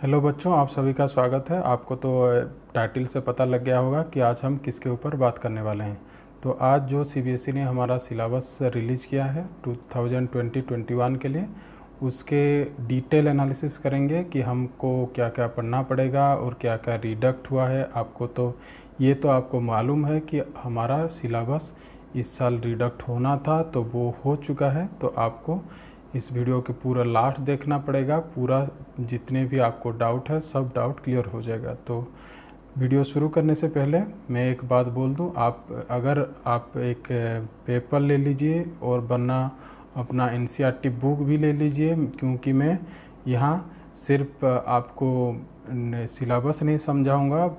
Hello बच्चों, आप सभी का स्वागत है। आपको तो टाइटल से पता लग गया होगा कि आज हम किसके ऊपर बात करने वाले हैं। तो आज जो सीबीएसई ने हमारा सिलेबस रिलीज़ किया है 2020-21 के लिए, उसके डिटेल एनालिसिस करेंगे कि हमको क्या क्या पढ़ना पड़ेगा और क्या क्या रिडक्ट हुआ है। आपको तो ये तो आपको मालूम है कि हमारा सिलेबस इस साल रिडक्ट होना था, तो वो हो चुका है। तो आपको इस वीडियो के पूरा लास्ट देखना पड़ेगा। पूरा जितने भी आपको डाउट है सब डाउट क्लियर हो जाएगा। तो वीडियो शुरू करने से पहले मैं एक बात बोल दूं, अगर आप एक पेपर ले लीजिए और वरना अपना एनसीईआरटी बुक भी ले लीजिए, क्योंकि मैं यहाँ सिर्फ आपको सिलेबस नहीं समझाऊंगा,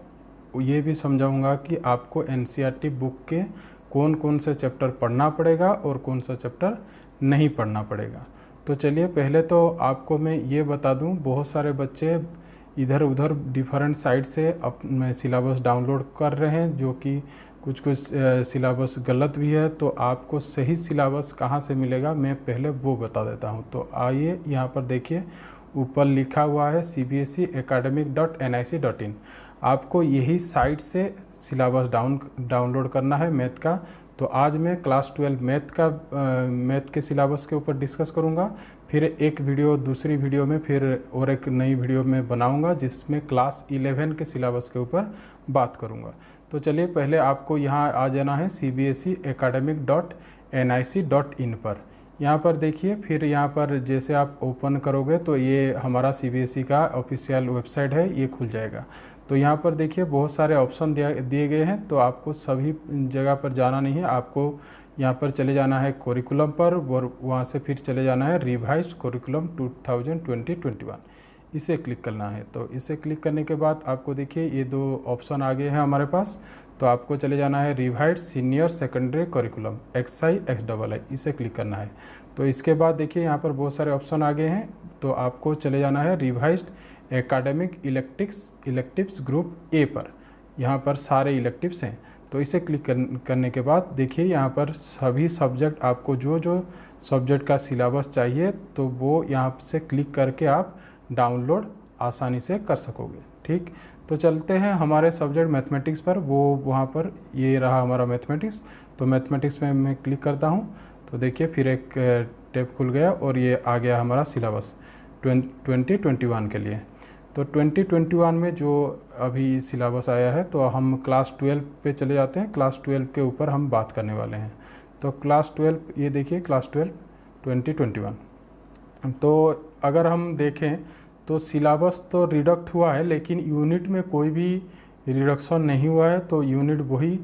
ये भी समझाऊंगा कि आपको एनसीईआरटी बुक के कौन कौन से चैप्टर पढ़ना पड़ेगा और कौन सा चैप्टर नहीं पढ़ना पड़ेगा। तो चलिए, पहले तो आपको मैं ये बता दूं, बहुत सारे बच्चे इधर उधर डिफरेंट साइट से अपने सिलेबस डाउनलोड कर रहे हैं, जो कि कुछ सिलेबस गलत भी है। तो आपको सही सिलेबस कहाँ से मिलेगा, मैं पहले वो बता देता हूँ। तो आइए, यहाँ पर देखिए, ऊपर लिखा हुआ है cbseacademic.nic.in। आपको यही साइट से सिलेबस डाउनलोड करना है मैथ का। तो आज मैं क्लास 12 मैथ के सिलेबस के ऊपर डिस्कस करूंगा। फिर एक वीडियो, दूसरी वीडियो में फिर और एक नई वीडियो में बनाऊंगा जिसमें क्लास 11 के सिलेबस के ऊपर बात करूंगा। तो चलिए, पहले आपको यहाँ आ जाना है cbseacademic.nic.in पर। यहाँ पर देखिए, फिर यहाँ पर जैसे आप ओपन करोगे तो ये हमारा सीबीएसई का ऑफिशियल वेबसाइट है, ये खुल जाएगा। तो यहाँ पर देखिए बहुत सारे ऑप्शन दिए गए हैं। तो आपको सभी जगह पर जाना नहीं है, आपको यहाँ पर चले जाना है कोरिकुलम पर और वहाँ से फिर चले जाना है रिवाइज्ड कोरिकुलम 2020-21, इसे क्लिक करना है। तो इसे क्लिक करने के बाद आपको देखिए ये दो ऑप्शन आ गए हैं हमारे पास। तो आपको चले जाना है revised senior secondary curriculum XI, इसे क्लिक करना है। तो इसके बाद देखिए यहाँ पर बहुत सारे ऑप्शन आ गए हैं। तो आपको चले जाना है revised academic electives group A पर। यहाँ पर सारे इलेक्टिव्स हैं। तो इसे क्लिक करने के बाद देखिए यहाँ पर सभी सब्जेक्ट, आपको जो जो सब्जेक्ट का सिलेबस चाहिए तो वो यहाँ से क्लिक करके आप डाउनलोड आसानी से कर सकोगे। ठीक, तो चलते हैं हमारे सब्जेक्ट मैथमेटिक्स पर। वो वहाँ पर ये रहा हमारा मैथमेटिक्स। तो मैथमेटिक्स में मैं क्लिक करता हूँ। तो देखिए फिर एक टैब खुल गया और ये आ गया हमारा सिलेबस 2021 के लिए। तो 2021 में जो अभी सिलेबस आया है, तो हम क्लास 12 पे चले जाते हैं। क्लास 12 के ऊपर हम बात करने वाले हैं। तो क्लास 12, ये देखिए क्लास 12 2021। तो अगर हम देखें तो सिलेबस तो रिडक्ट हुआ है, लेकिन यूनिट में कोई भी रिडक्शन नहीं हुआ है। तो यूनिट वही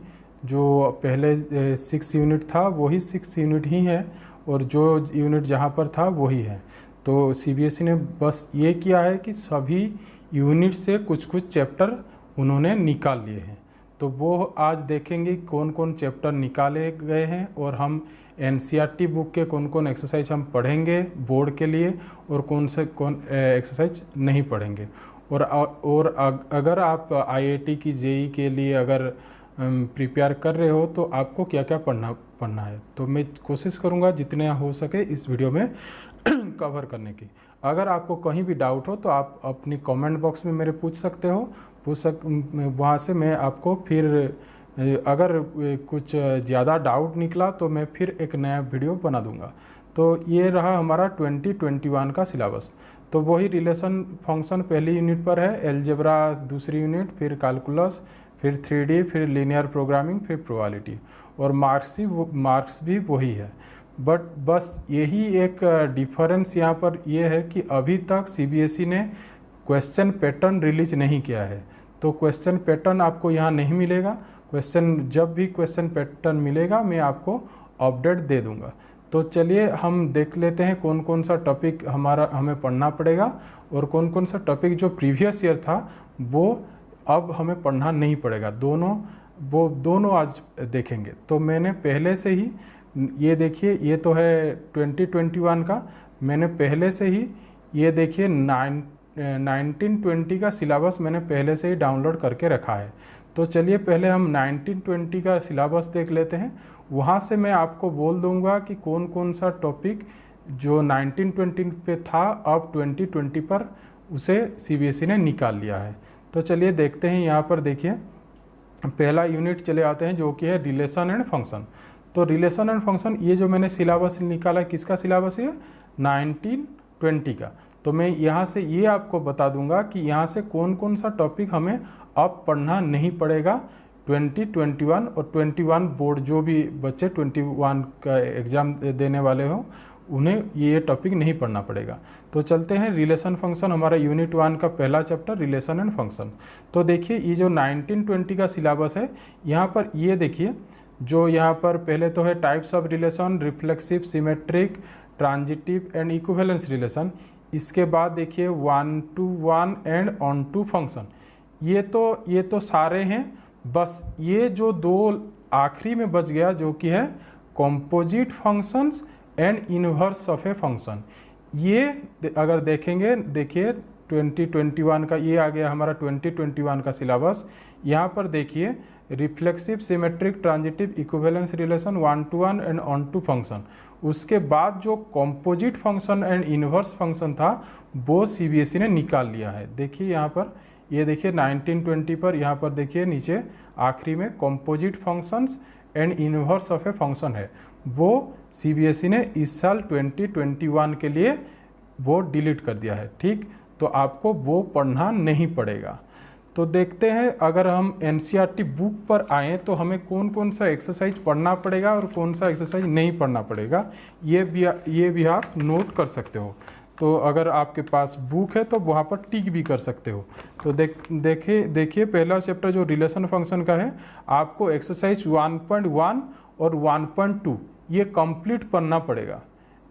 जो पहले 6 यूनिट था वही 6 यूनिट ही है, और जो यूनिट जहाँ पर था वही है। तो सीबीएसई ने बस ये किया है कि सभी यूनिट से कुछ कुछ चैप्टर उन्होंने निकाल लिए हैं। तो वो आज देखेंगे कौन कौन चैप्टर निकाले गए हैं, और हम एनसीईआरटी बुक के कौन कौन एक्सरसाइज हम पढ़ेंगे बोर्ड के लिए, और कौन एक्सरसाइज नहीं पढ़ेंगे। और अगर आप आईआईटी की जेई के लिए अगर प्रिपेयर कर रहे हो तो आपको क्या क्या पढ़ना है। तो मैं कोशिश करूँगा जितने हो सके इस वीडियो में कवर करने की। अगर आपको कहीं भी डाउट हो तो आप अपनी कमेंट बॉक्स में मेरे पूछ सकते हो। वहाँ से मैं आपको फिर अगर कुछ ज़्यादा डाउट निकला तो मैं फिर एक नया वीडियो बना दूंगा। तो ये रहा हमारा 2021 का सिलेबस। तो वही रिलेशन फंक्शन पहली यूनिट पर है, एलजेब्रा दूसरी यूनिट, फिर कैलकुलस, फिर 3D, फिर लीनियर प्रोग्रामिंग, फिर प्रोबेबिलिटी, और मार्क्स भी वही है। बट बस यही एक डिफरेंस यहाँ पर ये है कि अभी तक सीबीएसई ने क्वेश्चन पैटर्न रिलीज नहीं किया है। तो क्वेश्चन पैटर्न आपको यहाँ नहीं मिलेगा। जब भी क्वेश्चन पैटर्न मिलेगा मैं आपको अपडेट दे दूंगा। तो चलिए हम देख लेते हैं कौन कौन सा टॉपिक हमें पढ़ना पड़ेगा, और कौन कौन सा टॉपिक जो प्रीवियस ईयर था वो अब हमें पढ़ना नहीं पड़ेगा। दोनों आज देखेंगे। तो मैंने पहले से ही, ये देखिए, ये तो है 2021 का। मैंने पहले से ही, ये देखिए 1920 का सिलेबस मैंने पहले से ही डाउनलोड करके रखा है। तो चलिए पहले हम 1920 का सिलेबस देख लेते हैं। वहाँ से मैं आपको बोल दूंगा कि कौन कौन सा टॉपिक जो 1920 पे था अब 2020 पर उसे सीबीएसई ने निकाल लिया है। तो चलिए देखते हैं, यहाँ पर देखिए पहला यूनिट चले आते हैं जो कि है रिलेशन एंड फंक्शन। तो रिलेशन एंड फंक्शन, ये जो मैंने सिलेबस निकाला, किसका सिलेबस है? 1920 का। तो मैं यहाँ से ये आपको बता दूंगा कि यहाँ से कौन कौन सा टॉपिक हमें अब पढ़ना नहीं पड़ेगा। 2021 और 21 बोर्ड जो भी बच्चे 21 का एग्ज़ाम देने वाले हो उन्हें ये टॉपिक नहीं पढ़ना पड़ेगा। तो चलते हैं, रिलेशन फंक्शन हमारा यूनिट 1 का पहला चैप्टर रिलेशन एंड फंक्शन। तो देखिए ये जो 1920 का सिलेबस है, यहाँ पर ये देखिए जो यहाँ पर पहले तो है types of relation, reflexive, symmetric, transitive and equivalence relation. इसके बाद देखिए 1 to 1 and onto function. ये तो सारे हैं, बस ये जो दो आखिरी में बच गया जो कि है composite functions and inverse of a function. ये अगर देखेंगे, देखिए 2021 का ये आ गया हमारा 2021 का सिलेबस। यहाँ पर देखिए reflexive, symmetric, transitive, equivalence relation, 1 to 1 and onto function. उसके बाद जो composite function and inverse function था वो सीबीएसई ने निकाल लिया है। देखिए यहाँ पर, ये देखिए 1920 पर, यहाँ पर देखिए नीचे आखिरी में composite functions and inverse of a function है, वो सीबीएसई ने इस साल 2021 के लिए वो डिलीट कर दिया है। ठीक, तो आपको वो पढ़ना नहीं पड़ेगा। तो देखते हैं, अगर हम एनसीईआरटी बुक पर आएँ तो हमें कौन कौन सा एक्सरसाइज पढ़ना पड़ेगा और कौन सा एक्सरसाइज नहीं पढ़ना पड़ेगा, ये भी आप नोट कर सकते हो। तो अगर आपके पास बुक है तो वहाँ पर टिक भी कर सकते हो। तो देखिए पहला चैप्टर जो रिलेशन फंक्शन का है, आपको एक्सरसाइज 1.1 और 1.2 ये कंप्लीट पढ़ना पड़ेगा।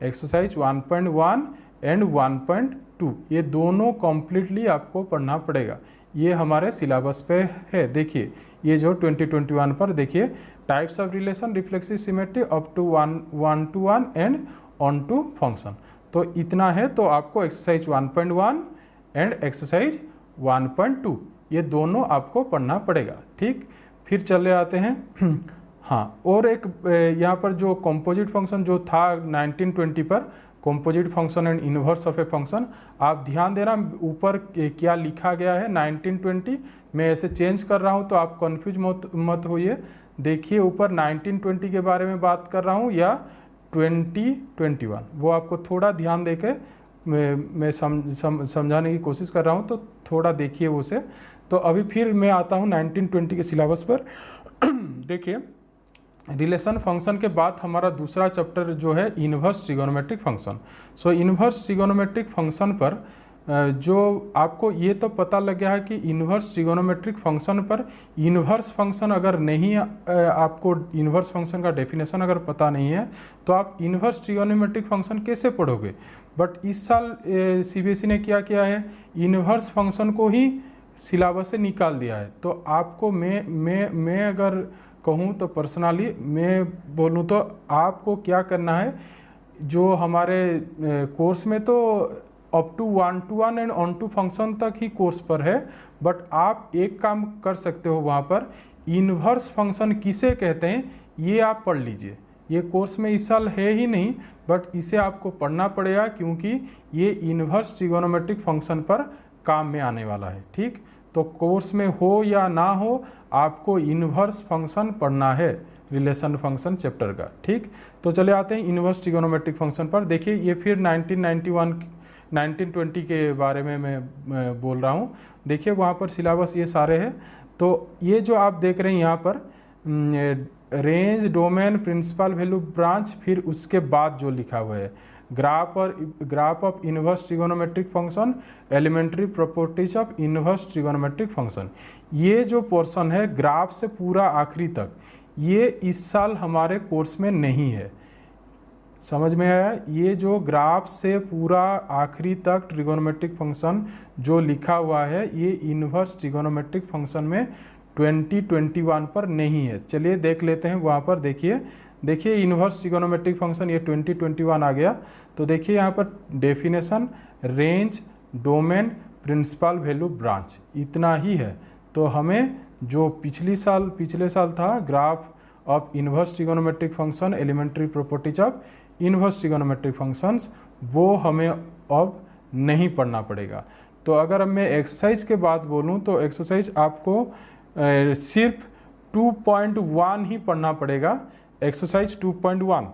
एक्सरसाइज 1.1 एंड 1.2 ये दोनों कम्प्लीटली आपको पढ़ना पड़ेगा। ये हमारे सिलेबस पे है। देखिए ये जो 2021 पर देखिए types of relation, reflexive, symmetric, up to 1 to 1 and onto function. तो इतना है। तो आपको एक्सरसाइज 1.1 एंड एक्सरसाइज 1.2 ये दोनों आपको पढ़ना पड़ेगा। ठीक, फिर चले आते हैं हाँ, और एक यहाँ पर जो कॉम्पोजिट फंक्शन जो था 1920 पर, composite function and inverse of a function, आप ध्यान देना ऊपर क्या लिखा गया है 1920, मैं ऐसे चेंज कर रहा हूँ तो आप कंफ्यूज मत होइए। देखिए ऊपर 1920 के बारे में बात कर रहा हूँ या 2021, वो आपको थोड़ा ध्यान देके मैं समझाने की कोशिश कर रहा हूँ, तो थोड़ा देखिए उसे। तो अभी फिर मैं आता हूँ 1920 के सिलेबस पर। देखिए रिलेशन फंक्शन के बाद हमारा दूसरा चैप्टर जो है इन्वर्स ट्रिगोनोमेट्रिक फंक्शन। सो इन्वर्स ट्रिगोनोमेट्रिक फंक्शन पर जो आपको ये तो पता लग गया है कि इन्वर्स ट्रिगोनोमेट्रिक फंक्शन पर इन्वर्स फंक्शन अगर नहीं, आपको इन्वर्स फंक्शन का डेफिनेशन अगर पता नहीं है तो आप इन्वर्स ट्रिगोनोमेट्रिक फंक्शन कैसे पढ़ोगे। बट इस साल सीबीएसई ने क्या किया है, इन्वर्स फंक्शन को ही सिलेबस से निकाल दिया है। तो आपको मैं अगर कहूँ तो पर्सनली मैं बोलूँ तो आपको क्या करना है, जो हमारे कोर्स में तो up to 1 to 1 and onto function तक ही कोर्स पर है, बट आप एक काम कर सकते हो, वहाँ पर इन्वर्स फंक्शन किसे कहते हैं ये आप पढ़ लीजिए। ये कोर्स में इस साल है ही नहीं, बट इसे आपको पढ़ना पड़ेगा क्योंकि ये इन्वर्स ट्रिगोनोमेट्रिक फंक्शन पर काम में आने वाला है। ठीक, तो कोर्स में हो या ना हो आपको इन्वर्स फंक्शन पढ़ना है रिलेशन फंक्शन चैप्टर का। ठीक, तो चले आते हैं इन्वर्स ट्रिगोनोमेट्रिक फंक्शन पर। देखिए ये फिर 1920 के बारे में मैं बोल रहा हूँ। देखिए वहाँ पर सिलेबस ये सारे हैं। तो ये जो आप देख रहे हैं यहाँ पर range, domain, principal value, branch, फिर उसके बाद जो लिखा हुआ है graph of inverse trigonometric function, elementary properties of inverse trigonometric function, ये जो पोर्शन है ग्राफ से पूरा आखिरी तक, ये इस साल हमारे कोर्स में नहीं है। समझ में आया? ये जो ग्राफ से पूरा आखिरी तक ट्रिगोनोमेट्रिक फंक्शन जो लिखा हुआ है ये इन्वर्स ट्रिगोनोमेट्रिक फंक्शन में 2021 पर नहीं है। चलिए देख लेते हैं वहाँ पर। देखिए इन्वर्स ट्रिगोनोमेट्रिक फंक्शन ये 2021 आ गया। तो देखिए यहाँ पर definition, range, domain, principal value, branch, इतना ही है। तो हमें जो पिछले साल था graph of inverse trigonometric function, elementary properties of inverse trigonometric functions, वो हमें अब नहीं पढ़ना पड़ेगा। तो अगर मैं एक्सरसाइज के बाद बोलूँ तो एक्सरसाइज आपको सिर्फ 2.1 ही पढ़ना पड़ेगा, एक्सरसाइज 2.1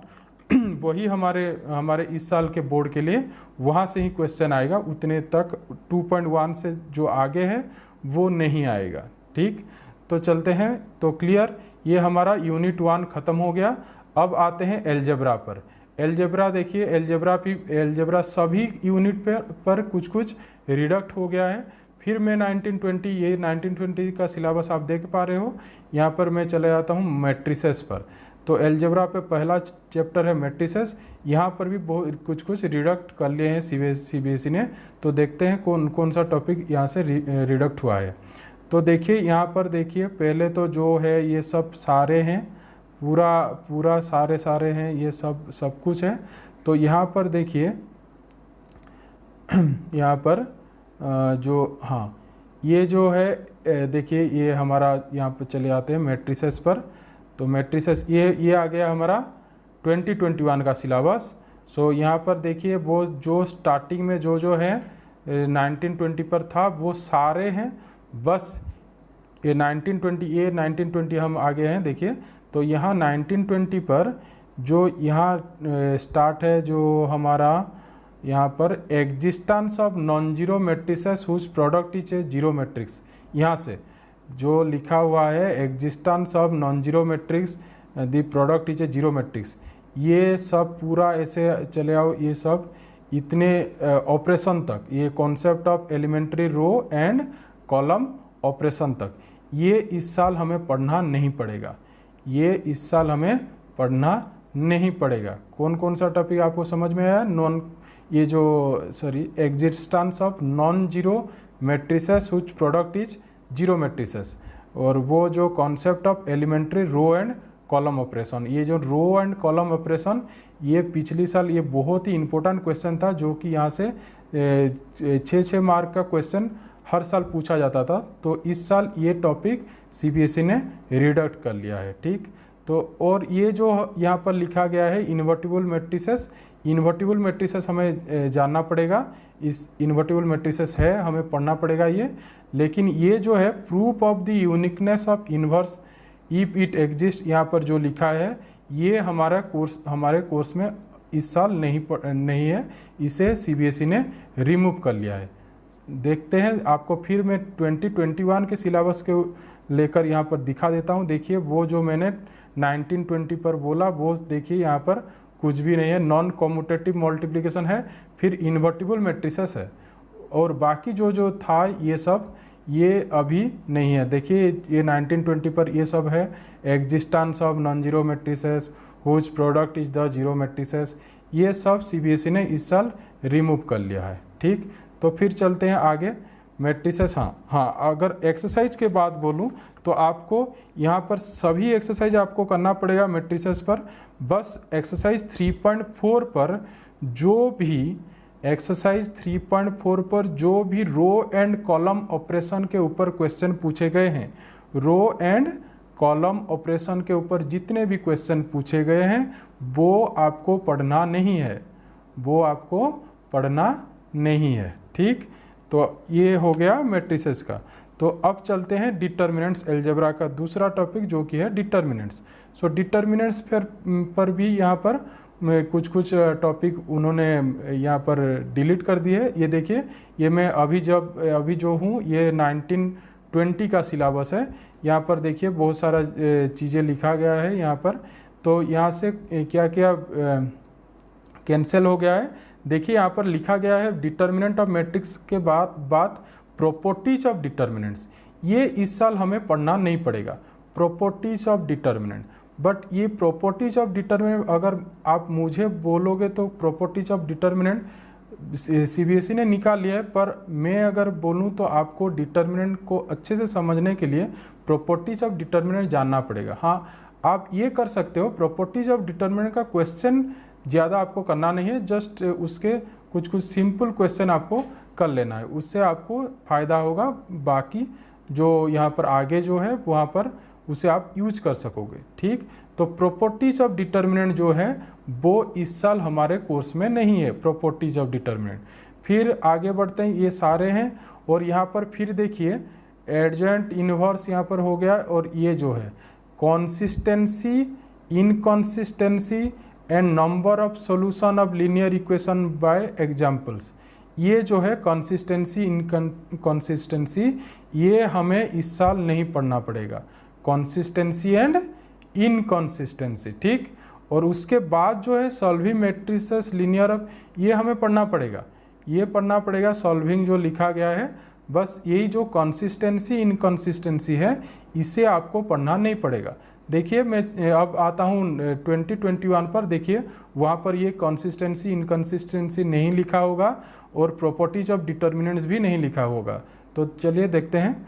वही हमारे इस साल के बोर्ड के लिए वहाँ से ही क्वेश्चन आएगा, उतने तक 2.1 से जो आगे है वो नहीं आएगा। ठीक, तो चलते हैं। तो क्लियर, ये हमारा यूनिट 1 ख़त्म हो गया। अब आते हैं एलजेब्रा पर। एलजेब्रा देखिए, एलजेब्रा सभी यूनिट पर कुछ कुछ रिडक्ट हो गया है। फिर मैं 1920, ये 1920 का सिलेबस आप देख पा रहे हो। यहाँ पर मैं चले जाता हूँ मैट्रिसेस पर। तो एलजेब्रा पे पहला चैप्टर है मैट्रिसेस। यहाँ पर भी बहुत कुछ रिडक्ट कर लिए हैं सीबीएसई ने। तो देखते हैं कौन कौन सा टॉपिक यहाँ से रिडक्ट हुआ है। तो देखिए यहाँ पर देखिए, पहले तो जो है ये सब सारे हैं, पूरा सारे हैं, ये सब कुछ है। तो यहाँ पर देखिए यहाँ पर जो हाँ ये जो है देखिए, ये हमारा यहाँ पर चले आते हैं मैट्रिसेस पर। तो मैट्रिसेस ये आ गया हमारा 2021 का सिलेबस। सो यहाँ पर देखिए वो जो स्टार्टिंग में जो है 1920 पर था वो सारे हैं, बस ये 1920 हम आगे हैं देखिए। तो यहाँ 1920 पर जो यहाँ स्टार्ट है जो हमारा यहाँ पर existence of non zero matrices whose product is a zero matrix, यहाँ से जो लिखा हुआ है existence of non zero matrix the product is a zero matrix, ये सब पूरा ऐसे चले आओ, ये सब इतने ऑपरेशन तक, ये concept of elementary row and column operation तक, ये इस साल हमें पढ़ना नहीं पड़ेगा, ये इस साल हमें पढ़ना नहीं पड़ेगा। कौन कौन सा टॉपिक आपको समझ में आया? Existence of non zero matrices which product is zero matrices, और वो जो concept of elementary row and column operation, ये जो रो एंड कॉलम ऑपरेशन ये पिछली साल ये बहुत ही इंपॉर्टेंट क्वेश्चन था, जो कि यहाँ से 6 मार्क का क्वेश्चन हर साल पूछा जाता था। तो इस साल ये टॉपिक सीबीएसई ने रिडक्ट कर लिया है। ठीक, तो और ये जो यहाँ पर लिखा गया है इन्वर्टिबल मैट्रिसेस, इन्वर्टिबल मैट्रिसेस हमें जानना पड़ेगा, इस इन्वर्टिबल मैट्रिसेस है हमें पढ़ना पड़ेगा ये। लेकिन ये जो है proof of the uniqueness of inverse if it exist, यहाँ पर जो लिखा है ये हमारे कोर्स में इस साल नहीं है, इसे सीबीएसई ने रिमूव कर लिया है। देखते हैं, आपको फिर मैं 2021 के सिलेबस के लेकर यहाँ पर दिखा देता हूँ। देखिए वो जो मैंने 1920 पर बोला वो देखिए यहाँ पर कुछ भी नहीं है, नॉन कॉम्यूटेटिव मल्टीप्लिकेशन है, फिर इन्वर्टिबल मैट्रिसेस है, और बाकी जो था ये सब ये अभी नहीं है। देखिए ये 1920 पर ये सब है, existence of non zero matrices whose product is the zero matrices, ये सब सीबीएसई ने इस साल रिमूव कर लिया है। ठीक, तो फिर चलते हैं आगे मैट्रिसेस। हाँ, अगर एक्सरसाइज के बाद बोलूँ तो आपको यहाँ पर सभी एक्सरसाइज आपको करना पड़ेगा मैट्रिसेस पर। बस एक्सरसाइज 3.4 पर जो भी एक्सरसाइज 3.4 पर जो भी रो एंड कॉलम ऑपरेशन के ऊपर क्वेश्चन पूछे गए हैं, रो एंड कॉलम ऑपरेशन के ऊपर जितने भी क्वेश्चन पूछे गए हैं वो आपको पढ़ना नहीं है, वो आपको पढ़ना नहीं है। ठीक, तो ये हो गया मैट्रिसेस का। तो अब चलते हैं डिटर्मिनेंट्स, अलजेब्रा का दूसरा टॉपिक जो कि है डिटर्मिनेंट्स। सो डिटर्मिनेंट्स पर भी यहाँ पर कुछ टॉपिक उन्होंने यहाँ पर डिलीट कर दिए। ये देखिए, ये मैं अभी जो हूँ ये 1920 का सिलेबस है। यहाँ पर देखिए बहुत सारा चीज़ें लिखा गया है यहाँ पर। तो यहाँ से क्या क्या कैंसिल हो गया है, देखिए यहाँ पर लिखा गया है डिटर्मिनेंट ऑफ मैट्रिक्स के बाद प्रॉपर्टीज ऑफ डिटर्मिनेंट्स, ये इस साल हमें पढ़ना नहीं पड़ेगा, प्रॉपर्टीज ऑफ डिटर्मिनेंट। बट ये प्रॉपर्टीज ऑफ डिटर्मिनेंट अगर आप मुझे बोलोगे तो प्रॉपर्टीज ऑफ डिटर्मिनेंट सीबीएसई ने निकाल लिया है, पर मैं अगर बोलूँ तो आपको डिटर्मिनेंट को अच्छे से समझने के लिए प्रॉपर्टीज ऑफ डिटर्मिनेंट जानना पड़ेगा। हाँ, आप ये कर सकते हो, प्रॉपर्टीज ऑफ डिटर्मिनेंट का क्वेश्चन ज़्यादा आपको करना नहीं है, जस्ट उसके कुछ सिंपल क्वेश्चन आपको कर लेना है, उससे आपको फ़ायदा होगा। बाकी जो यहाँ पर आगे जो है वहाँ पर उसे आप यूज कर सकोगे। ठीक, तो प्रॉपर्टीज ऑफ डिटर्मिनेंट जो है वो इस साल हमारे कोर्स में नहीं है। प्रॉपर्टीज ऑफ डिटर्मिनेंट फिर आगे बढ़ते हैं, ये सारे हैं। और यहाँ पर फिर देखिए एडजेंट इनवर्स यहाँ पर हो गया, और ये जो है consistency, inconsistency and number of solution of linear equation by examples, ये जो है कंसिस्टेंसी, इनकंसिस्टेंसी, ये हमें इस साल नहीं पढ़ना पड़ेगा, कंसिस्टेंसी एंड इनकंसिस्टेंसी, ठीक। और उसके बाद जो है सॉल्विंग मैट्रिसेस लीनियर, ये हमें पढ़ना पड़ेगा, ये पढ़ना पड़ेगा सॉल्विंग जो लिखा गया है, बस यही जो कंसिस्टेंसी इनकंसिस्टेंसी है इसे आपको पढ़ना नहीं पड़ेगा। देखिए मैं अब आता हूँ 2021 पर, देखिए वहाँ पर ये कंसिस्टेंसी इनकंसिस्टेंसी नहीं लिखा होगा और प्रॉपर्टीज ऑफ डिटर्मिनेंट्स भी नहीं लिखा होगा। तो चलिए देखते हैं,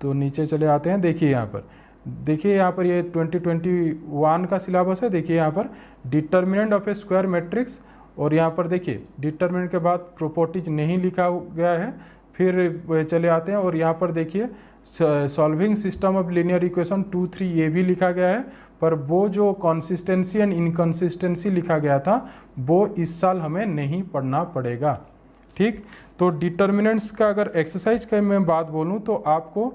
तो नीचे चले आते हैं। देखिए यहाँ पर, देखिए यहाँ पर ये 2021 का सिलेबस है। देखिए यहाँ पर determinant of A square matrix, और यहाँ पर देखिए डिटर्मिनेंट के बाद प्रॉपर्टीज नहीं लिखा गया है। फिर चले आते हैं और यहाँ पर देखिए solving system of linear equation 2, 3 ये भी लिखा गया है, पर वो जो कंसिस्टेंसी एंड इनकंसिस्टेंसी लिखा गया था वो इस साल हमें नहीं पढ़ना पड़ेगा, ठीक। तो डिटर्मिनेंट्स का अगर एक्सरसाइज का मैं बात बोलूँ तो आपको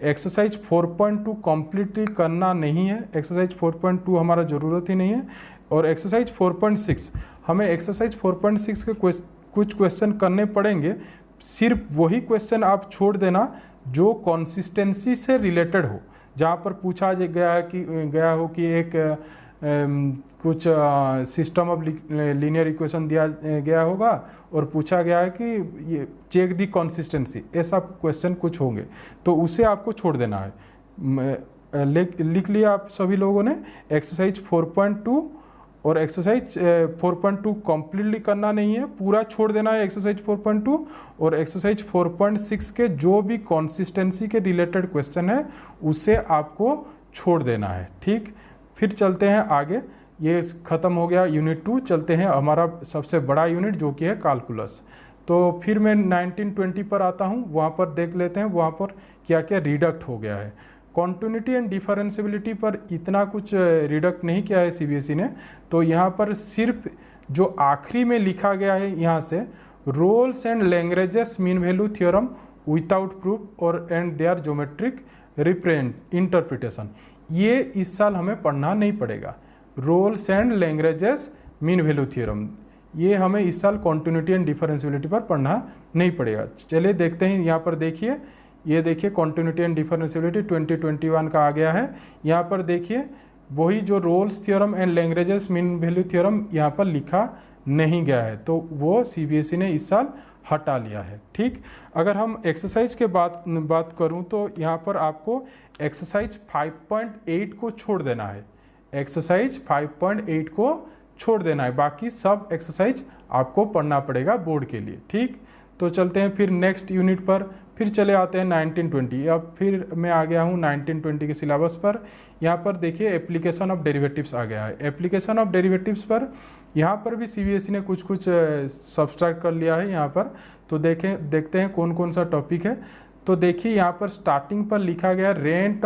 एक्सरसाइज 4.2 कम्प्लीटली करना नहीं है, एक्सरसाइज 4.2 हमारा ज़रूरत ही नहीं है। और एक्सरसाइज 4.6 हमें एक्सरसाइज 4.6 के कुछ क्वेश्चन करने पड़ेंगे, सिर्फ वही क्वेश्चन आप छोड़ देना जो कंसिस्टेंसी से रिलेटेड हो, जहाँ पर पूछा गया हो कि एक कुछ सिस्टम ऑफ लीनियर इक्वेशन दिया गया होगा और पूछा गया है कि ये चेक दी कंसिस्टेंसी, ऐसा क्वेश्चन कुछ होंगे, तो उसे आपको छोड़ देना है। लिख लिया आप सभी लोगों ने एक्सरसाइज 4.2, और एक्सरसाइज 4.2 कम्प्लीटली करना नहीं है, पूरा छोड़ देना है एक्सरसाइज 4.2। और एक्सरसाइज 4.6 के जो भी कंसिस्टेंसी के रिलेटेड क्वेश्चन है उसे आपको छोड़ देना है, ठीक। फिर चलते हैं आगे, ये ख़त्म हो गया यूनिट 2, चलते हैं हमारा सबसे बड़ा यूनिट जो कि है कैलकुलस। तो फिर मैं 1920 पर आता हूँ, वहाँ पर देख लेते हैं वहाँ पर क्या क्या रिडक्ट हो गया है। कॉन्टिन्यूटी एंड डिफरेंशियबिलिटी पर इतना कुछ रिडक्ट नहीं किया है सीबीएसई ने, तो यहाँ पर सिर्फ जो आखिरी में लिखा गया है यहाँ से रोल्स एंड लैंग्वेजेस mean value theorem without proof और and their geometric represent interpretation, ये इस साल हमें पढ़ना नहीं पड़ेगा। रोल्स एंड लैंग्वेजेस मीन वैल्यू थ्योरम, ये हमें इस साल कॉन्टिन्यूटी एंड डिफरेंशियबिलिटी पर पढ़ना नहीं पड़ेगा। चलिए देखते हैं, यहाँ पर देखिए, ये देखिए कॉन्टिन्यूटी एंड डिफरेंशियबिलिटी 2021 का आ गया है। यहाँ पर देखिए वही जो रोल्स थ्योरम एंड लैंग्वेजेस मीन वैल्यू थ्योरम यहाँ पर लिखा नहीं गया है, तो वो सीबीएसई ने इस साल हटा लिया है, ठीक। अगर हम एक्सरसाइज के बात करूँ तो यहाँ पर आपको एक्सरसाइज 5.8 को छोड़ देना है, एक्सरसाइज 5.8 को छोड़ देना है, बाकी सब एक्सरसाइज आपको पढ़ना पड़ेगा बोर्ड के लिए, ठीक। तो चलते हैं फिर नेक्स्ट यूनिट पर, फिर चले आते हैं 1920। अब फिर मैं आ गया हूँ 1920 के सिलेबस पर। यहाँ पर देखिए एप्लीकेशन ऑफ डेरिवेटिव्स आ गया है। एप्लीकेशन ऑफ डेरिवेटिव्स पर यहाँ पर भी सीबीएसई ने कुछ सब्सट्रैक्ट कर लिया है यहाँ पर, तो देखते हैं कौन कौन सा टॉपिक है। तो देखिए यहाँ पर स्टार्टिंग पर लिखा गया rate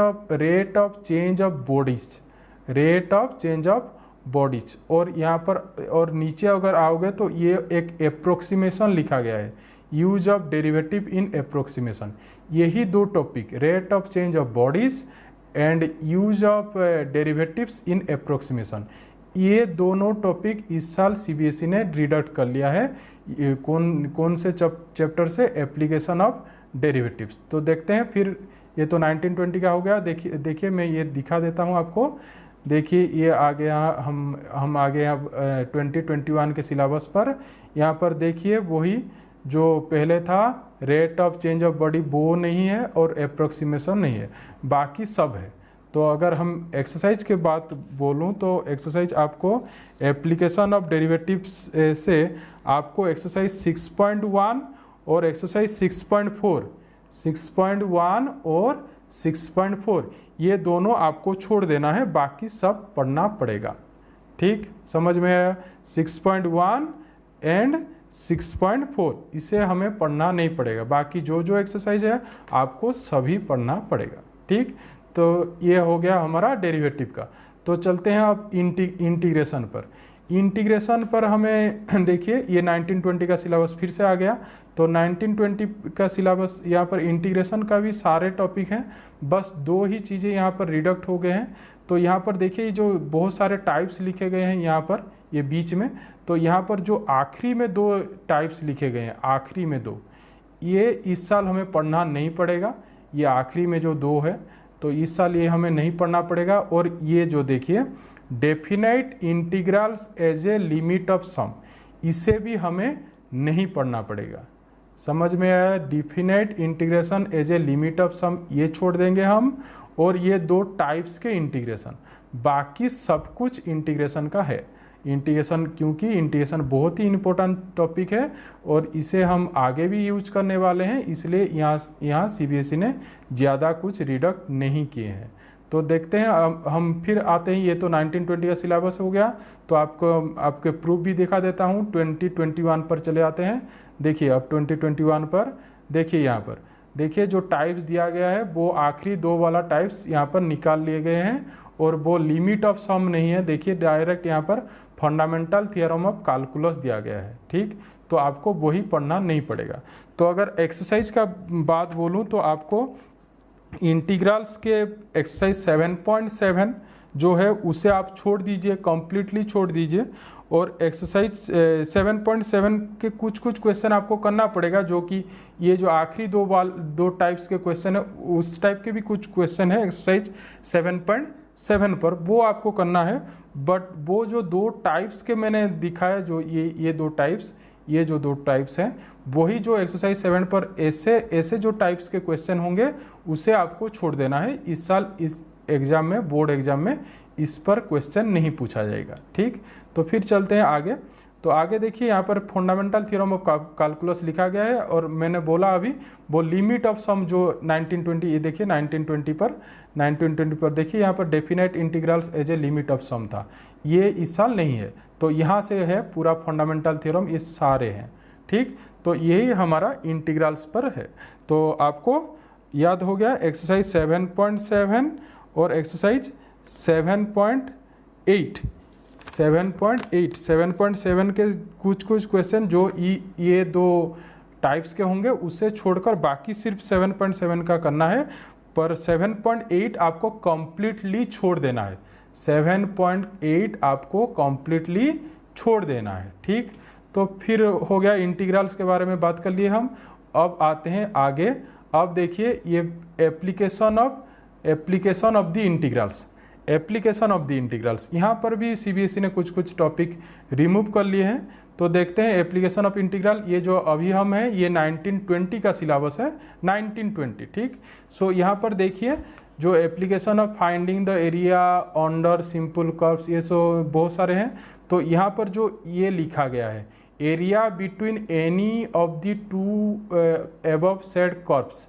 of change of bodies, rate of change of bodies, और यहाँ पर और नीचे अगर आओगे तो ये एक अप्रोक्सीमेशन लिखा गया है, use of derivative in approximation. यही दो topic, rate of change of bodies and use of derivatives in approximation, ये दोनों टॉपिक इस साल सीबीएसई ने रिडक्ट कर लिया है। कौन से चैप्टर से? Application of derivatives. तो देखते हैं फिर, ये तो 1920 का हो गया। देखिए मैं ये दिखा देता हूँ आपको। देखिए ये आ गया, हम आ गए अब 2021 के सिलेबस पर। यहाँ पर देखिए वही जो पहले था, rate of change of body वो नहीं है और अप्रोक्सीमेशन नहीं है, बाकी सब है। तो अगर हम एक्सरसाइज के बात बोलूँ तो एक्सरसाइज आपको एप्लीकेशन ऑफ डेरिवेटिव्स से आपको एक्सरसाइज 6.1 और एक्सरसाइज 6.1 और 6.4 ये दोनों आपको छोड़ देना है, बाकी सब पढ़ना पड़ेगा। ठीक, समझ में आया? 6.1 एंड 6.4 इसे हमें पढ़ना नहीं पड़ेगा, बाकी जो एक्सरसाइज है आपको सभी पढ़ना पड़ेगा। ठीक, तो ये हो गया हमारा डेरिवेटिव का। तो चलते हैं अब इंटीग्रेशन पर। इंटीग्रेशन पर हमें देखिए ये 1920 का सिलेबस फिर से आ गया। तो 1920 का सिलेबस यहाँ पर इंटीग्रेशन का भी सारे टॉपिक हैं, बस दो ही चीज़ें यहाँ पर रिडक्ट हो गए हैं। तो यहाँ पर देखिए जो बहुत सारे टाइप्स लिखे गए हैं यहाँ पर ये बीच में, तो यहाँ पर जो आखिरी में दो टाइप्स लिखे गए हैं, आखिरी में दो, ये इस साल हमें पढ़ना नहीं पड़ेगा। ये आखिरी में जो दो है तो इस साल ये हमें नहीं पढ़ना पड़ेगा। और ये जो देखिए definite integrals as a limit of sum, इसे भी हमें नहीं पढ़ना पड़ेगा। समझ में आया? Definite integration as a limit of sum ये छोड़ देंगे हम, और ये दो टाइप्स के इंटीग्रेशन, बाकी सब कुछ इंटीग्रेशन का है। इंटीग्रेशन, क्योंकि इंटीग्रेशन बहुत ही इंपॉर्टेंट टॉपिक है और इसे हम आगे भी यूज करने वाले हैं, इसलिए यहाँ सीबीएसई ने ज़्यादा कुछ रिडक्ट नहीं किए हैं। तो देखते हैं हम फिर आते हैं। ये तो 1920 का सिलेबस हो गया, तो आपके प्रूफ भी दिखा देता हूँ। 2021 पर चले आते हैं। देखिए अब 2021 पर देखिए, यहाँ पर देखिए जो टाइप्स दिया गया है वो आखिरी दो वाला टाइप्स यहाँ पर निकाल लिए गए हैं, और वो लिमिट ऑफ सम नहीं है। देखिए डायरेक्ट यहाँ पर फंडामेंटल थ्योरम ऑफ कैलकुलस दिया गया है, ठीक। तो आपको वही पढ़ना नहीं पड़ेगा। तो अगर एक्सरसाइज का बात बोलूँ तो आपको इंटीग्रल्स के एक्सरसाइज 7.7 जो है उसे आप छोड़ दीजिए, कम्प्लीटली छोड़ दीजिए, और एक्सरसाइज 7.7 के कुछ क्वेश्चन आपको करना पड़ेगा, जो कि ये जो आखिरी दो टाइप्स के क्वेश्चन है उस टाइप के भी कुछ क्वेश्चन है एक्सरसाइज 7.7 पर, वो आपको करना है। बट वो जो दो टाइप्स के मैंने दिखाया, जो ये दो टाइप्स, ये जो दो टाइप्स हैं, वही जो एक्सरसाइज 7 पर ऐसे जो टाइप्स के क्वेश्चन होंगे उसे आपको छोड़ देना है। इस साल इस एग्ज़ाम में, बोर्ड एग्ज़ाम में इस पर क्वेश्चन नहीं पूछा जाएगा, ठीक। तो फिर चलते हैं आगे। तो आगे देखिए यहाँ पर फंडामेंटल थ्योरम ऑफ कैलकुलस लिखा गया है, और मैंने बोला अभी वो लिमिट ऑफ सम जो 1920, ये देखिए 1920 पर देखिए यहाँ पर definite integrals as a limit of sum था, ये इस साल नहीं है। तो यहाँ से है पूरा फंडामेंटल थ्योरम, ये सारे हैं, ठीक। तो यही हमारा इंटीग्रल्स पर है। तो आपको याद हो गया एक्सरसाइज 7.7 और एक्सरसाइज 7.8 7.7 के कुछ क्वेश्चन जो ये दो टाइप्स के होंगे उससे छोड़कर बाकी सिर्फ 7.7 का करना है। पर 7.8 आपको कंप्लीटली छोड़ देना है, 7.8 आपको कंप्लीटली छोड़ देना है, ठीक। तो फिर हो गया इंटीग्रल्स के बारे में बात कर लिए हम। अब आते हैं आगे। अब देखिए ये application of the integrals, application of the integrals, यहाँ पर भी सीबीएसई ने कुछ टॉपिक रिमूव कर लिए हैं। तो देखते हैं एप्लीकेशन ऑफ इंटीग्रल, ये जो अभी हम है ये 1920 का सिलेबस है, 1920, ठीक। सो यहाँ पर देखिए जो application of finding the area under simple curves, ये सो बहुत सारे हैं। तो यहाँ पर जो ये लिखा गया है, area between any of the two above said curves,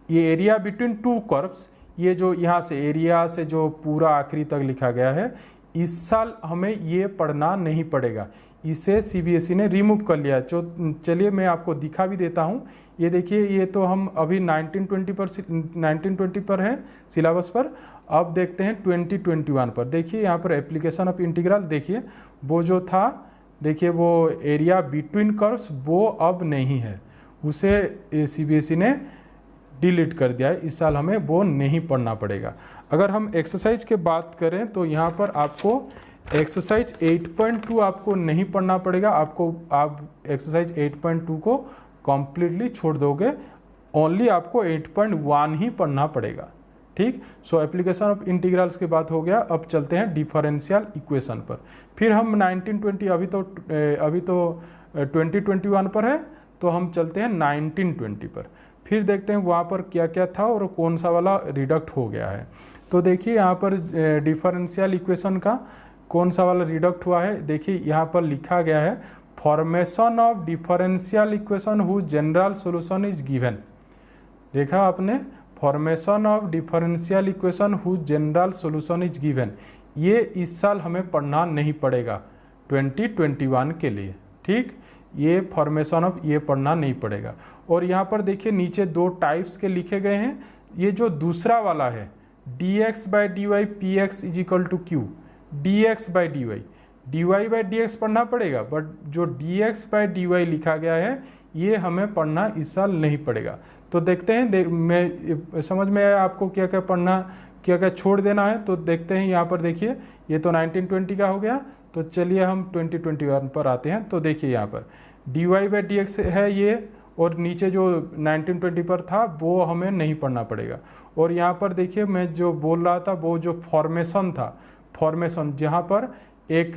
ये एरिया बिटवीन टू कर्व्स, ये जो यहाँ से एरिया से जो पूरा आखिरी तक लिखा गया है, इस साल हमें ये पढ़ना नहीं पड़ेगा, इसे सीबीएसई ने रिमूव कर लिया। जो चलिए मैं आपको दिखा भी देता हूँ। ये देखिए ये तो हम अभी 1920 पर है सिलेबस पर। अब देखते हैं 2021 पर। देखिए यहाँ पर एप्लीकेशन ऑफ इंटीग्रल, देखिए वो जो था, देखिए वो एरिया बिटवीन कर्व्स वो अब नहीं है, उसे सीबीएसई ने डिलीट कर दिया है। इस साल हमें वो नहीं पढ़ना पड़ेगा। अगर हम एक्सरसाइज के बात करें तो यहाँ पर आपको एक्सरसाइज 8.2 आपको नहीं पढ़ना पड़ेगा। आप एक्सरसाइज 8.2 को कम्प्लीटली छोड़ दोगे, ओनली आपको 8.1 ही पढ़ना पड़ेगा, ठीक। सो एप्लीकेशन ऑफ इंटीग्रल्स की बात हो गया। अब चलते हैं डिफरेंशियल इक्वेशन पर। फिर हम 1920, अभी तो 2021 पर है, तो हम चलते हैं 1920 पर। फिर देखते हैं वहाँ पर क्या क्या था और कौन सा वाला रिडक्ट हो गया है। तो देखिए यहाँ पर डिफरेंशियल इक्वेशन का कौन सा वाला रिडक्ट हुआ है। देखिए यहाँ पर लिखा गया है formation of differential equation whose general solution is given. देखा आपने, formation of differential equation whose general solution is given, ये इस साल हमें पढ़ना नहीं पड़ेगा 2021 के लिए, ठीक। ये फॉर्मेशन ऑफ ये पढ़ना नहीं पड़ेगा। और यहाँ पर देखिए नीचे दो टाइप्स के लिखे गए हैं। ये जो दूसरा वाला है dx/dy px = q, dx/dy, dy by D x पढ़ना पड़ेगा, बट जो dx बाई dy लिखा गया है ये हमें पढ़ना इस साल नहीं पड़ेगा। तो देखते हैं, मैं समझ में आया आपको क्या क्या पढ़ना, क्या क्या छोड़ देना है। तो देखते हैं यहाँ पर देखिए, ये तो 1920 का हो गया। तो चलिए हम 2021 पर आते हैं। तो देखिए यहाँ पर dy बाई डी एक्स है ये, और नीचे जो 1920 पर था वो हमें नहीं पढ़ना पड़ेगा। और यहाँ पर देखिए मैं जो बोल रहा था वो जो फॉर्मेशन था, फॉर्मेशन जहाँ पर एक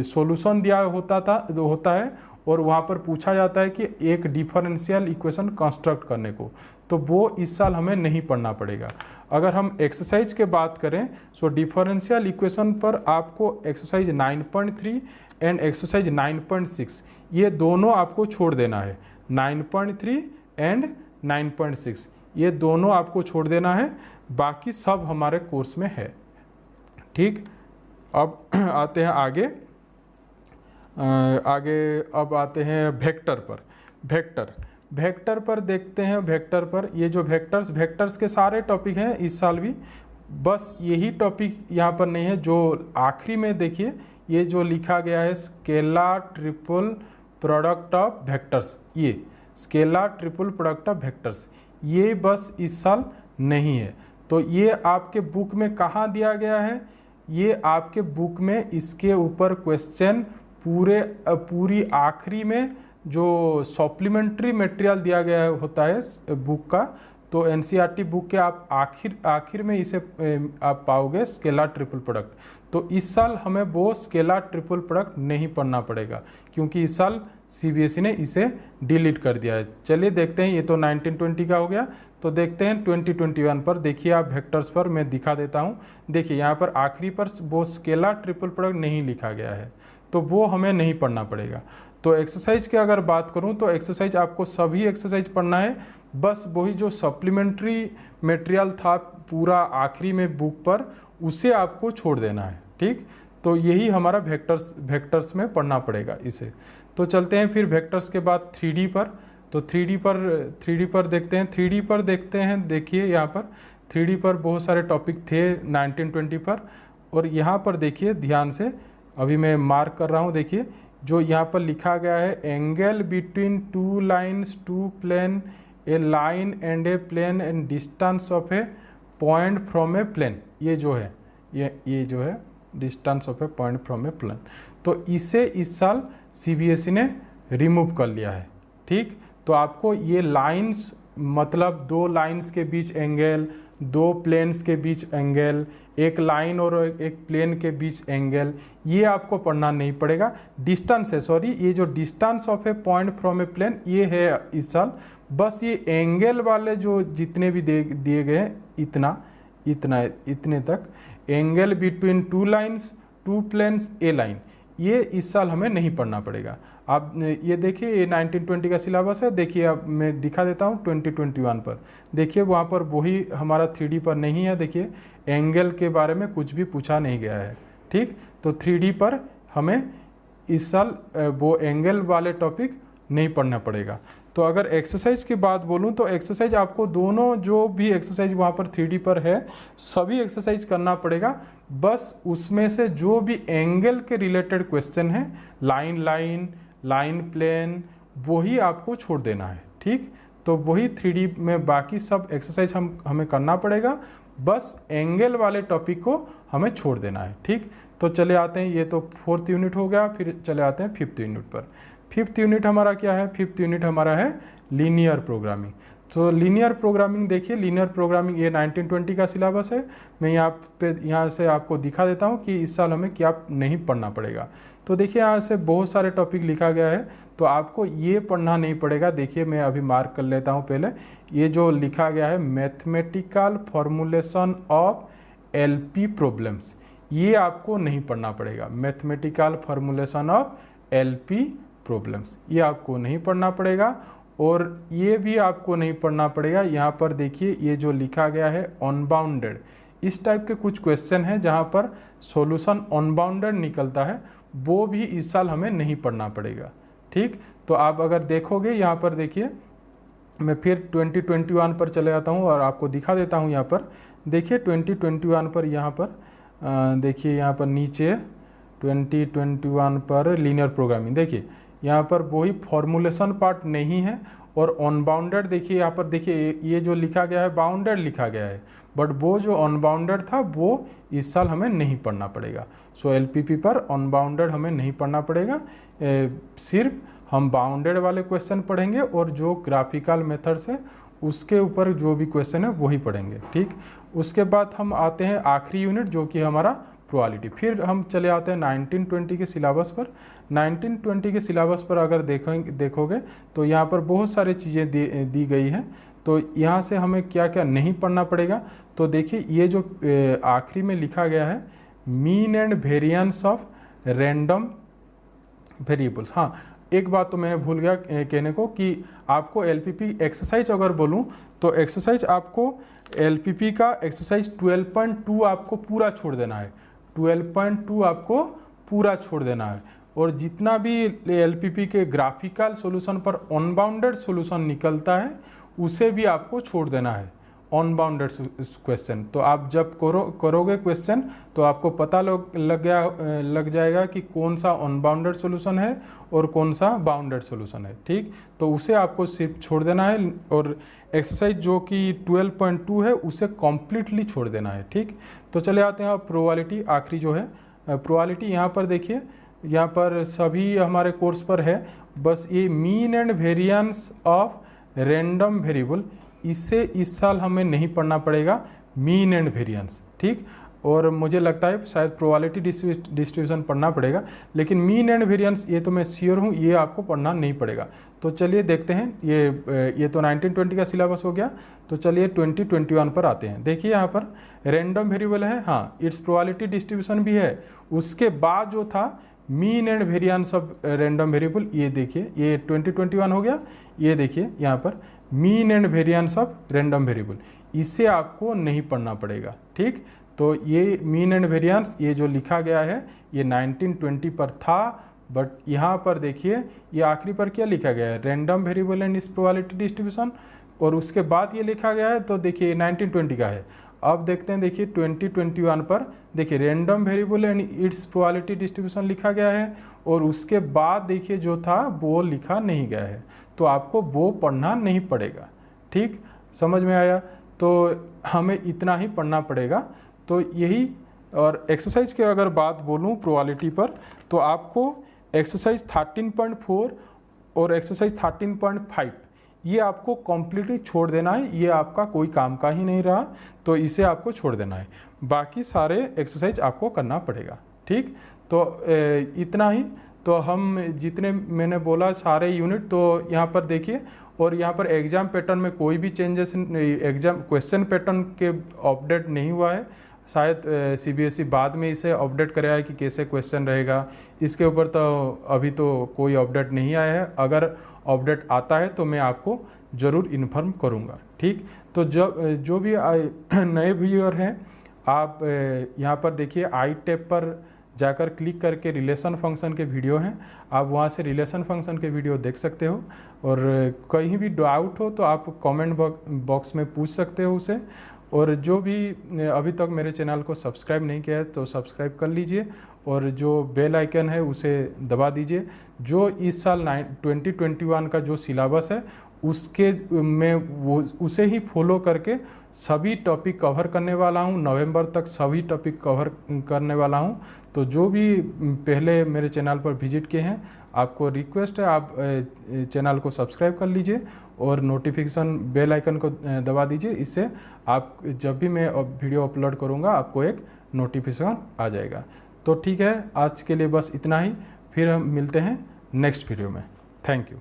सॉल्यूशन दिया होता है और वहाँ पर पूछा जाता है कि एक डिफरेंशियल इक्वेशन कंस्ट्रक्ट करने को, तो वो इस साल हमें नहीं पढ़ना पड़ेगा। अगर हम एक्सरसाइज के बात करें तो डिफरेंशियल इक्वेशन पर आपको एक्सरसाइज 9.3 एंड एक्सरसाइज 9.6 ये दोनों आपको छोड़ देना है। 9.3 एंड 9.6 ये दोनों आपको छोड़ देना है, बाकी सब हमारे कोर्स में है। ठीक, अब आते हैं आगे अब आते हैं वेक्टर पर। वेक्टर पर देखते हैं। वेक्टर पर ये जो वेक्टर्स के सारे टॉपिक हैं इस साल भी, बस यही टॉपिक यहाँ पर नहीं है। जो आखिरी में देखिए ये जो लिखा गया है scalar triple product of vectors, ये scalar triple product of vectors ये बस इस साल नहीं है। तो ये आपके बुक में कहाँ दिया गया है, ये आपके बुक में इसके ऊपर क्वेश्चन पूरी आखिरी में जो सप्लीमेंट्री मटेरियल दिया गया होता है बुक का, तो एनसीईआरटी बुक के आप आखिर में इसे आप पाओगे स्केलर ट्रिपल प्रोडक्ट। तो इस साल हमें वो स्केलर ट्रिपल प्रोडक्ट नहीं पढ़ना पड़ेगा क्योंकि इस साल सीबीएसई ने इसे डिलीट कर दिया है। चलिए देखते हैं, ये तो 1920 का हो गया। तो देखते हैं 2021 पर। देखिए आप वेक्टर्स पर मैं दिखा देता हूँ। देखिए यहाँ पर आखिरी पर वो स्केलर ट्रिपल प्रोडक्ट नहीं लिखा गया है, तो वो हमें नहीं पढ़ना पड़ेगा। तो एक्सरसाइज की अगर बात करूं तो एक्सरसाइज आपको सभी एक्सरसाइज पढ़ना है, बस वही जो सप्लीमेंट्री मटेरियल था पूरा आखिरी में बुक पर उसे आपको छोड़ देना है। ठीक, तो यही हमारा वेक्टर्स में पढ़ना पड़ेगा इसे। तो चलते हैं फिर वेक्टर्स के बाद 3D पर। तो 3D पर देखते हैं। 3D पर देखते हैं, देखिए यहाँ पर 3D पर बहुत सारे टॉपिक थे 1920 पर, और यहाँ पर देखिए ध्यान से, अभी मैं मार्क कर रहा हूँ। देखिए जो यहाँ पर लिखा गया है angle between two lines two plane, a line and a plane and distance of a point from a plane, ये जो है ये जो है distance of a point from a plane, तो इसे इस साल सीबीएसई ने रिमूव कर लिया है। ठीक, तो आपको ये लाइंस मतलब दो लाइंस के बीच एंगल, दो प्लेन्स के बीच एंगल, एक लाइन और एक प्लेन के बीच एंगल, ये आपको पढ़ना नहीं पड़ेगा। डिस्टेंस है, सॉरी, ये जो distance of a point from a plane ये है इस साल। बस ये एंगल वाले जो जितने भी दिए गए हैं इतने तक, angle between two lines, two planes, a line, ये इस साल हमें नहीं पढ़ना पड़ेगा। आप ये देखिए ये 1920 का सिलेबस है। देखिए अब मैं दिखा देता हूँ 2021 पर। देखिए वहाँ पर वही हमारा 3D पर नहीं है। देखिए एंगल के बारे में कुछ भी पूछा नहीं गया है। ठीक, तो 3D पर हमें इस साल वो एंगल वाले टॉपिक नहीं पढ़ना पड़ेगा। तो अगर एक्सरसाइज की बात बोलूं तो एक्सरसाइज आपको दोनों जो भी एक्सरसाइज वहाँ पर 3D पर है सभी एक्सरसाइज करना पड़ेगा। बस उसमें से जो भी एंगल के रिलेटेड क्वेश्चन है, लाइन प्लेन, वही आपको छोड़ देना है। ठीक, तो वही 3D में बाकी सब एक्सरसाइज हमें करना पड़ेगा, बस एंगल वाले टॉपिक को हमें छोड़ देना है। ठीक, तो चले आते हैं, ये तो 4th यूनिट हो गया। फिर चले आते हैं 5th यूनिट पर। 5th यूनिट हमारा क्या है? 5th यूनिट हमारा है लीनियर प्रोग्रामिंग। तो लीनियर प्रोग्रामिंग देखिए, लीनियर प्रोग्रामिंग ये 1920 का सिलेबस है। मैं यहाँ से आपको दिखा देता हूँ कि इस साल हमें क्या नहीं पढ़ना पड़ेगा। तो देखिए यहाँ से बहुत सारे टॉपिक लिखा गया है, तो आपको ये पढ़ना नहीं पड़ेगा। देखिए मैं अभी मार्क कर लेता हूँ पहले। ये जो लिखा गया है mathematical formulation of LP problems, ये आपको नहीं पढ़ना पड़ेगा। Mathematical formulation of LP problems ये आपको नहीं पढ़ना पड़ेगा। और ये भी आपको नहीं पढ़ना पड़ेगा। यहाँ पर देखिए ये जो लिखा गया है अनबाउंडेड, इस टाइप के कुछ क्वेश्चन हैं जहाँ पर सॉल्यूशन अनबाउंडेड निकलता है, वो भी इस साल हमें नहीं पढ़ना पड़ेगा। ठीक, तो आप अगर देखोगे यहाँ पर देखिए, मैं फिर 2021 पर चले जाता हूँ और आपको दिखा देता हूँ। यहाँ पर देखिए 2021 पर यहाँ पर देखिए यहाँ पर नीचे 2021 पर लीनियर प्रोग्रामिंग, देखिए यहाँ पर वही फॉर्मूलेशन पार्ट नहीं है। और अनबाउंडेड देखिए यहाँ पर, देखिए ये जो लिखा गया है बाउंडेड लिखा गया है, बट वो जो अनबाउंडेड था वो इस साल हमें नहीं पढ़ना पड़ेगा। सो एलपीपी पर अनबाउंडेड हमें नहीं पढ़ना पड़ेगा, सिर्फ हम बाउंडेड वाले क्वेश्चन पढ़ेंगे और जो ग्राफिकल मेथड्स है उसके ऊपर जो भी क्वेश्चन है वही पढ़ेंगे, ठीक। उसके बाद हम आते हैं आखिरी यूनिट जो कि हमारा प्रोबेबिलिटी। फिर हम चले आते हैं 1920 के सिलेबस पर। 1920 के सिलेबस पर अगर देखोगे तो यहाँ पर बहुत सारी चीज़ें दी गई हैं। तो यहाँ से हमें क्या क्या नहीं पढ़ना पड़ेगा, तो देखिए ये जो आखिरी में लिखा गया है mean and variance of random variables. हाँ, एक बात तो मैंने भूल गया कहने को कि आपको एलपीपी एक्सरसाइज अगर बोलूँ तो एक्सरसाइज आपको एलपीपी का एक्सरसाइज 12.2 आपको पूरा छोड़ देना है। 12.2 आपको पूरा छोड़ देना है। और जितना भी एलपीपी के ग्राफिकल सॉल्यूशन पर अनबाउंडेड सॉल्यूशन निकलता है उसे भी आपको छोड़ देना है, अनबाउंडेड क्वेश्चन। तो आप जब करोगे क्वेश्चन तो आपको पता लग जाएगा कि कौन सा अनबाउंडेड सॉल्यूशन है और कौन सा बाउंडेड सॉल्यूशन है, ठीक। तो उसे आपको सिर्फ छोड़ देना है और एक्सरसाइज जो कि 12.2 है उसे कम्प्लीटली छोड़ देना है, ठीक। तो चले आते हैं प्रोबेबिलिटी, आखिरी जो है प्रोबेबिलिटी। यहाँ पर देखिए, यहाँ पर सभी हमारे कोर्स पर है, बस ये mean and variance of random variable, इससे इस साल हमें नहीं पढ़ना पड़ेगा मीन एंड वेरिएंस, ठीक। और मुझे लगता है शायद प्रोबेबिलिटी डिस्ट्रीब्यूशन पढ़ना पड़ेगा, लेकिन मीन एंड वेरिएंस ये तो मैं श्योर हूँ ये आपको पढ़ना नहीं पड़ेगा। तो चलिए देखते हैं, ये तो 1920 का सिलेबस हो गया। तो चलिए 2021 पर आते हैं। देखिए यहाँ पर रैंडम वेरिएबल है, हाँ इट्स प्रोबेबिलिटी डिस्ट्रीब्यूशन भी है। उसके बाद जो था mean and variance of random variable, ये देखिए ये 2021 हो गया। ये देखिए यहाँ पर mean and variance of random variable, इसे आपको नहीं पढ़ना पड़ेगा, ठीक। तो ये मीन एंड वेरिएंस ये जो लिखा गया है ये 1920 पर था, बट यहाँ पर देखिए ये आखिरी पर क्या लिखा गया है, random variable and it's probability distribution, और उसके बाद ये लिखा गया है। तो देखिए 1920 का है। अब देखते हैं, देखिए 2021 पर देखिए random variable and it's probability distribution लिखा गया है, और उसके बाद देखिए जो था वो लिखा नहीं गया है। तो आपको वो पढ़ना नहीं पड़ेगा, ठीक। समझ में आया? तो हमें इतना ही पढ़ना पड़ेगा। तो यही, और एक्सरसाइज की अगर बात बोलूँ प्रोबेबिलिटी पर, तो आपको एक्सरसाइज 13.4 और एक्सरसाइज 13.5 ये आपको कम्प्लीटली छोड़ देना है। ये आपका कोई काम का ही नहीं रहा, तो इसे आपको छोड़ देना है। बाकी सारे एक्सरसाइज आपको करना पड़ेगा, ठीक। तो इतना ही। तो हम जितने मैंने बोला सारे यूनिट, तो यहाँ पर देखिए, और यहाँ पर एग्ज़ाम पैटर्न में कोई भी चेंजेस, एग्ज़ाम क्वेश्चन पैटर्न के अपडेट नहीं हुआ है। शायद सीबीएसई बाद में इसे अपडेट कराया है कि कैसे क्वेश्चन रहेगा, इसके ऊपर तो अभी तो कोई अपडेट नहीं आया है। अगर अपडेट आता है तो मैं आपको ज़रूर इन्फॉर्म करूँगा, ठीक। तो जो भी नए व्यूअर हैं, आप यहाँ पर देखिए आई टैब पर जाकर क्लिक करके रिलेशन फंक्शन के वीडियो हैं, आप वहाँ से रिलेशन फंक्शन के वीडियो देख सकते हो। और कहीं भी डाउट हो तो आप कमेंट बॉक्स में पूछ सकते हो उसे। और जो भी अभी तक मेरे चैनल को सब्सक्राइब नहीं किया है तो सब्सक्राइब कर लीजिए, और जो बेल आइकन है उसे दबा दीजिए। जो इस साल 2021 का जो सिलेबस है उसके में वो उसे ही फॉलो करके सभी टॉपिक कवर करने वाला हूँ। नवंबर तक सभी टॉपिक कवर करने वाला हूँ। तो जो भी पहले मेरे चैनल पर विजिट किए हैं, आपको रिक्वेस्ट है आप चैनल को सब्सक्राइब कर लीजिए और नोटिफिकेशन बेल आइकन को दबा दीजिए। इससे आप जब भी मैं वीडियो अपलोड करूँगा आपको एक नोटिफिकेशन आ जाएगा। तो ठीक है, आज के लिए बस इतना ही। फिर हम मिलते हैं नेक्स्ट वीडियो में। Thank you.